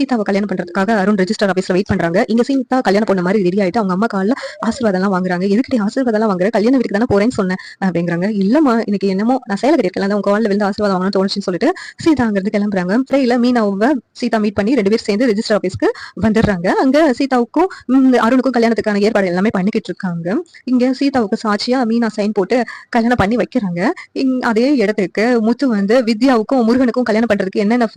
சீதாவை கல்யாணம் பண்றதுக்காக அருண் ரெஜிஸ்டர் ஆபீஸ்ல வெயிட் பண்றாங்க. இங்க சீதா கல்யாணம் பொண்ணு மாதிரி ரெடி ஆயிட்டு அவங்க அம்மா கால்ல ஆசீர்வாதம் எல்லாம் வாங்குறாங்க. எதுக்கிட்ட ஆசீர்வாதம் எல்லாம் வாங்குற, கல்யாண வீட்டுக்கு தானே போறேன்னு சொன்னேன் அப்படிங்கிறாங்க. இல்லம்மா இன்னைக்கு என்னமோ நான் சேலை கட்டிருக்கேன், உங்க கால்ல விழுந்து ஆசீர்வாதம் வாங்கணும்னு தோணுச்சுன்னு சொல்லிட்டு சீதா அங்க இருந்து கிளம்புறாங்க. ட்ரெயில மீனாவை சீதா மீட் பண்ணி 2 பேர் சேர்ந்து ரெஜிஸ்டர் ஆபீஸ்க்கு வந்துடுறாங்க. அங்க சீதாவுக்கும் அருணுக்கும் கல்யாணத்துக்கான ஏற்பாடு எல்லாமே பண்ணிக்கிட்டு இருக்காங்க. இங்க சீதாவுக்கு சாட்சியா மீனா சைன் போட்டு கல்யாணம் பண்ணி வைக்கிறாங்க. அதே இடத்துக்கு முத்து வந்து வித்யாவுக்கும் முருகனுக்கும் கல்யாணம் பண்றதுக்கு என்னென்ன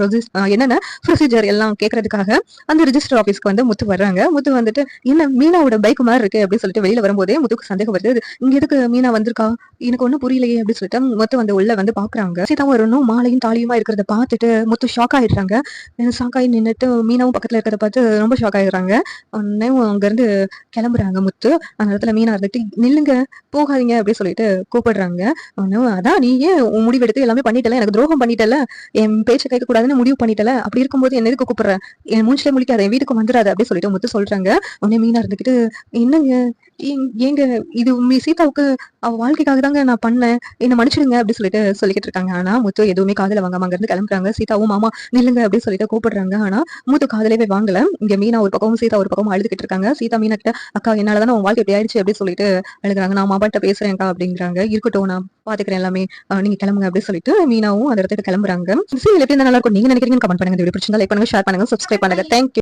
ப்ரொசீஜர் எல்லாம் கேட்கறதுக்காக அந்த ரெஜிஸ்டர் ஆபீஸ்க்கு வந்து முத்து வர்றாங்க. முத்து வந்துட்டு என்ன மீனாவோட பைக் மாதிரி இருக்கு அப்படின்னு சொல்லிட்டு வெளியில வரும்போதே முத்துக்கு சந்தேகம் வருது. இங்க எதுக்கு மீனா வந்திருக்கா, எனக்கு ஒண்ணும் புரியலையே அப்படின்னு சொல்லிட்டு முத்து வந்து உள்ள வந்து பாக்குறாங்க. சீதாவும் வரணும் மாலையும் தாலியுமா இருக்கிறத பார்த்துட்டு முத்து ஷாக் ஆயிடுறாங்க. ஷாக் ஆகி நின்றுட்டு மீனாவும் பக்கத்துல இருக்கிறத பார்த்து ரொம்ப ஷாக் ஆயிடுறாங்க. உடனே அங்க இருந்து கிளம்புறாங்க முத்து. அந்த இடத்துல மீனா இருந்துட்டு நில்லுங்க போகாதீங்க அப்படின்னு சொல்லிட்டு கூப்பிடுறாங்க. அதான் நீ ஏன் முடிவெடுத்து எல்லாமே பண்ணிட்டல, எனக்கு துரோகம் பண்ணிட்டல, என் பேச்சை கேட்க கூடாதுன்னு முடிவு பண்ணிட்டல, அப்படி இருக்கும்போது என்ன எதுக்கு கூப்பிடுற, என் மூஞ்சிலே முழிக்காத, என் வீட்டுக்கு வந்துடாது அப்படின்னு சொல்லிட்டு முத்து சொல்றாங்க. உடனே மீனா இருந்துக்கிட்டு என்னங்க ஏங்க இது சீதாவுக்கு அவ வாழ்க்கைக்காக தாங்க நான் பண்ணேன், என்ன மன்னிச்சிடுங்க அப்படின்னு சொல்லிக்கிட்டு இருக்காங்க. ஆனா முத்து எதுவுமே காதல வாங்காம அங்க இருந்து கிளம்புறாங்க. சீதாவும் மாமா நில்லுங்க அப்படின்னு சொல்லிட்டு கூப்பிடுறாங்க. ஆனா முத்து காதலவே வாங்கல. இங்க மீனா ஒரு பக்கமும் சீதா ஒரு பக்கமும் அழுதுகிட்டு இருக்காங்க. சீதா மீனா கிட்ட அக்கா என்னாலதானே உன் வாழ்க்கை எப்படி ஆயிடுச்சு அப்படின்னு சொல்லிட்டு அழுகுறாங்க. நான் மாமாட்ட பேசுறேன்க்கா அப்படிங்கிறாங்க. இருக்கட்டும் நான் பாத்துக்கிறேன் எல்லாமே, நீங்க கிளம்புங்க அப்படின்னு சொல்லிட்டு மீனாவும் அந்த இடத்துக்கு கிளம்புறாங்க. சீரியல் எப்படி நல்லா இருக்கும் நீங்க நினைக்கிறீங்க கமெண்ட் பண்ணுங்க. இந்த வீடியோ பிடிச்சிருந்தா லைக் பண்ணுங்க, ஷேர் பண்ணுங்க, சப்ஸ்கிரைப் பண்ணுங்க. தேங்க்யூ.